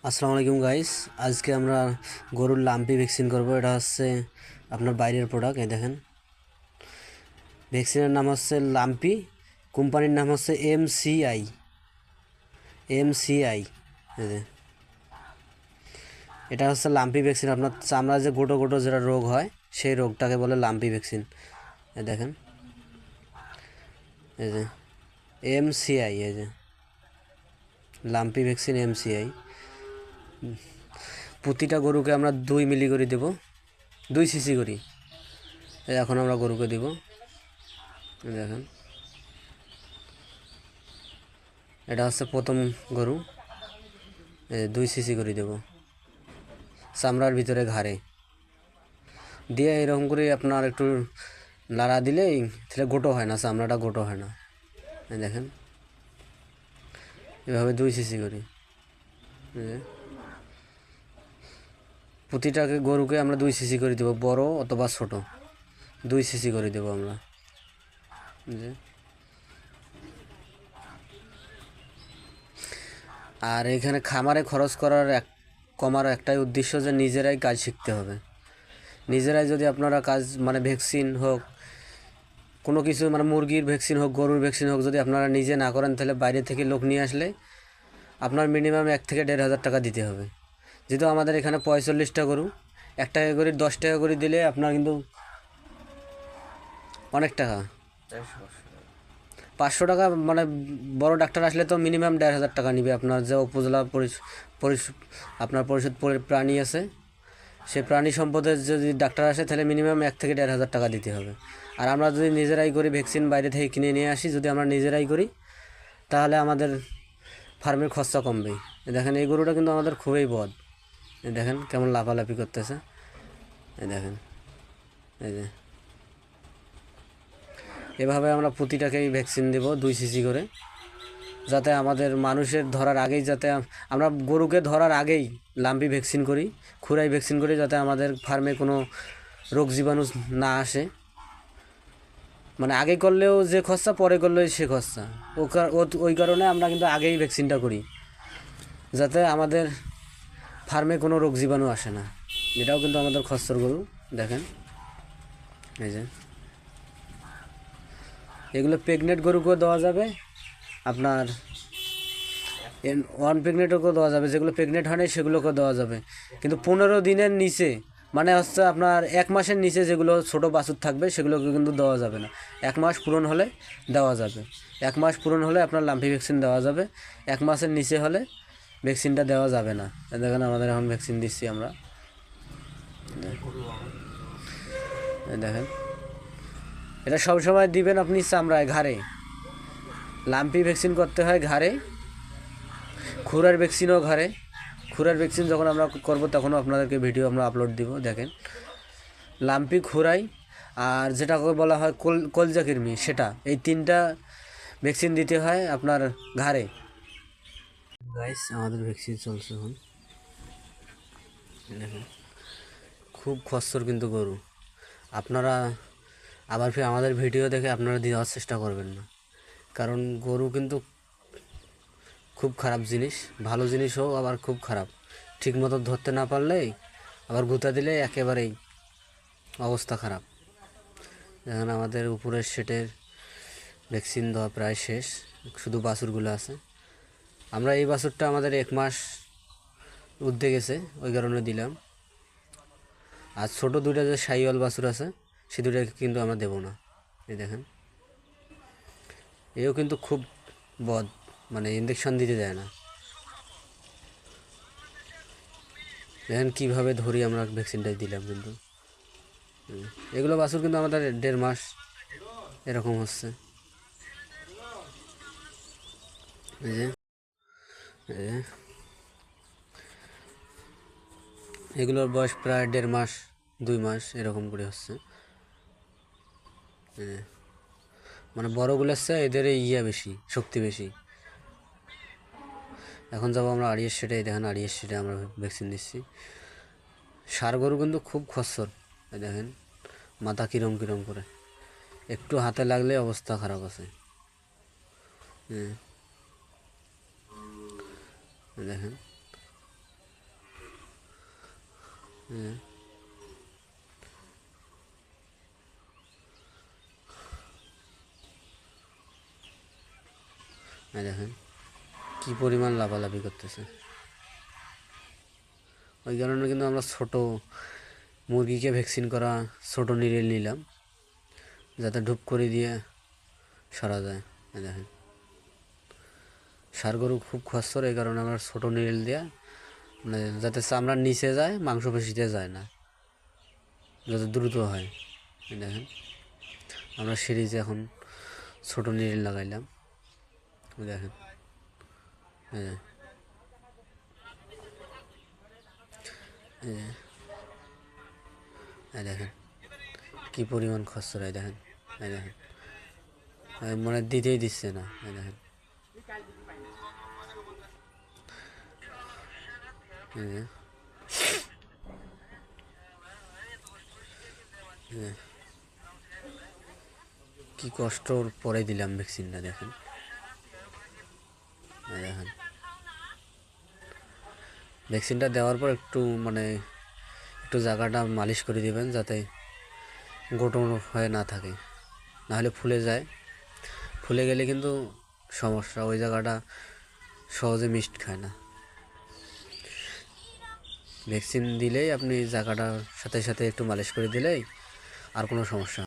আসসালামু আলাইকুম গাইস। আজকে আমরা গরুর লাম্পি ভ্যাকসিন করব। এটা হচ্ছে আপনার বাইরের প্রোডাক্ট। এই দেখেন, ভ্যাকসিনের নাম হচ্ছে লাম্পি, কোম্পানির নাম হচ্ছে এমসিআই। এই যে এটা হচ্ছে লাম্পি ভ্যাকসিন। আপনার চামড়া যে গোটো গোটো যেটা রোগ হয় সেই রোগটাকে বলে লাম্পি ভ্যাকসিন। এই দেখেন, এই যে এমসিআই, এই যে লাম্পি ভ্যাকসিন এমসিআই। প্রতিটা গরুকে আমরা 2 মিলি করে দেব, 2 সিসি করি। এখন আমরা গরুকে দিব। দেখেন, এটা হচ্ছে প্রথম গরু। 2 সিসি করে দেব চামড়ার ভিতরে, ঘাড়ে দিয়ে এরকম করে আপনার একটু লাড়া দিলেই তাহলে গোটো হয় না, চামড়াটা গোটো হয় না। দেখেন, এভাবে 2 সিসি করি। প্রতিটাকে গরুকে আমরা 2 সিসি করে দেবো, বড় অথবা ছোট 2 সিসি করে দেবো আমরা। আর এখানে খামারে খরচ কমার একটাই উদ্দেশ্য, যে নিজেরাই কাজ শিখতে হবে। নিজেরাই যদি আপনারা কাজ মানে ভ্যাকসিন হোক, কোনো কিছু মানে মুরগির ভ্যাকসিন হোক, গরুর ভ্যাকসিন হোক, যদি আপনারা নিজে না করেন তাহলে বাইরে থেকে লোক নিয়ে আসলে আপনার মিনিমাম 1 থেকে 1.5 হাজার টাকা দিতে হবে। যেহেতু আমাদের এখানে 45টা গরু, 1 টাকা করে 10 টাকা করে দিলে আপনার কিন্তু অনেক টাকা। 500 টাকা মানে বড় ডাক্তার আসলে তো মিনিমাম 1.5 হাজার টাকা নিবে। আপনার যে উপজেলা আপনার পরিষদ প্রাণী আছে, সে প্রাণী সম্পদের যদি ডাক্তার আসে তাহলে মিনিমাম 1 থেকে 1.5 হাজার টাকা দিতে হবে। আর আমরা যদি নিজেরাই করি, ভ্যাকসিন বাইরে থেকে কিনে নিয়ে আসি, যদি আমরা নিজেরাই করি তাহলে আমাদের ফার্মের খরচা কমবে। দেখেন, এই গরুটা কিন্তু আমাদের খুবই বদ। দেখেন কেমন লাফালাফি করতেছে। দেখেন, এই যে এভাবে আমরা প্রতিটাকেই ভ্যাকসিন দেব 2 সিসি করে, যাতে আমাদের মানুষের ধরার আগেই, যাতে আমরা গরুকে ধরার আগেই লাম্পি ভ্যাকসিন করি, খুরাই ভ্যাকসিন করি, যাতে আমাদের ফার্মে কোনো রোগ জীবাণু না আসে। মানে আগে করলেও যে খরচা, পরে করলেও সে খরচা। ওই কারণে আমরা কিন্তু আগেই ভ্যাকসিনটা করি, যাতে আমাদের ফার্মে কোনো রোগ জীবাণু আসে না। এটাও কিন্তু আমাদের খচ্চর গরু। দেখেন, এই যে এগুলো প্রেগনেন্ট গরুকেও দেওয়া যাবে, আপনার প্রেগনেন্টকেও দেওয়া যাবে। যেগুলো প্রেগনেন্ট হয় না সেগুলোকেও দেওয়া যাবে, কিন্তু 15 দিনের নিচে, মানে হচ্ছে আপনার 1 মাসের নিচে যেগুলো ছোট বাছুর থাকবে সেগুলোকে কিন্তু দেওয়া যাবে না। 1 মাস পূরণ হলে দেওয়া যাবে। 1 মাস পূরণ হলে আপনার লাম্পি ভ্যাকসিন দেওয়া যাবে। 1 মাসের নিচে হলে ভ্যাকসিনটা দেওয়া যাবে না। দেখেন, আমাদের এখন ভ্যাকসিন দিচ্ছি আমরা। দেখেন, এটা সবসময় দিবেন আপনি চামড়ায়, ঘাড়ে। লাম্পি ভ্যাকসিন করতে হয় ঘাড়ে, খুরার ভ্যাকসিনও ঘাড়ে। খুরার ভ্যাকসিন যখন আমরা করব তখনও আপনাদেরকে ভিডিও আমরা আপলোড দিব। দেখেন, লাম্পি, খুরাই, আর যেটাকে বলা হয় কলজা কৃমি, সেটা, এই 3টা ভ্যাকসিন দিতে হয় আপনার ঘাড়ে। গাইস, আমাদের ভ্যাকসিন চলছে এখন। দেখেন, খুব খচ্চর কিন্তু গরু। আপনারা আবার ফির আমাদের ভিডিও দেখে আপনারা দেওয়ার চেষ্টা করবেন না, কারণ গরু কিন্তু খুব খারাপ জিনিস। ভালো জিনিসও আবার খুব খারাপ। ঠিক মতো ধরতে না পারলেই আবার গুঁতা দিলে একেবারেই অবস্থা খারাপ। দেখেন, আমাদের উপরের সেটের ভ্যাকসিন দেওয়া প্রায় শেষ, শুধু বাছুরগুলো আছে। আমরা এই বাছুরটা আমাদের 1 মাস উর্ধে গেছে, ওই কারণে দিলাম। আর ছোটো 2টা যে সাইওয়াল বাছুর আছে, সে 2টাকে কিন্তু আমরা দেবো না। এই দেখেন, এও কিন্তু খুব বদ, মানে ইঞ্জেকশন দিতে দেয় না। দেখেন কীভাবে ধরি আমরা ভ্যাকসিনটা দিলাম। কিন্তু এগুলো বাছুর কিন্তু আমাদের 1.5 মাস এরকম হচ্ছে। এই যে এগুলোর বয়স প্রায় 1.5 মাস, 2 মাস এরকম করে হচ্ছে। মানে বড়গুলোর চেয়ে এদের বেশি, শক্তি বেশি। এখন যাবো আমরা আড়িয়ার সেটে। দেখেন, আড়িয়ার সেটে আমরা ভ্যাকসিন দিচ্ছি। ষাঁড় গরু কিন্তু খুব খচ্চর। দেখেন মাথা কিরম কিরম করে, একটু হাতে লাগলে অবস্থা খারাপ আছে। দেখেন, হ্যাঁ, এই দেখেন কি পরিমাণ লাফালাফি করতেছে। ওই কারণে কিন্তু আমরা ছোট মুরগিকে ভ্যাকসিন করা ছোট নিডেল নিলাম, যাতে ঢুপ করে দিয়ে সারা যায়। এই দেখেন ষাঁড় গরু খুব খচ্চর, এই কারণে আমরা ছোট নিডেল দেওয়া, মানে যাতে চামড়ার নিচে যায়, মাংসপেশিতে যায় না, যাতে দ্রুত হয়। এই দেখেন আমরা সিরিজে এখন ছোট নিডেল লাগাইলাম। এই দেখেন এই যে, এই দেখেন কি পরিমাণ খচ্চর। এই দেখেন, এই দেখেন মানে দিতেই দিচ্ছে না। এই দেখেন এই যে, কি কষ্টর পরে দিলাম ভ্যাকসিনটা। দেখেন এই দেখেন ভ্যাকসিনটা দেওয়ার পর একটু মানে একটু জায়গাটা মালিশ করে দিবেন, যাতে গোটো হয়ে না থাকে, নাহলে ফুলে যায়। ফুলে গেলে কিন্তু সমস্যা, ওই জায়গাটা সহজে মিষ্ট খায় না। ভ্যাকসিন দিলেই আপনি জায়গাটার সাথে সাথে একটু মালিশ করে দিলেই আর কোনো সমস্যা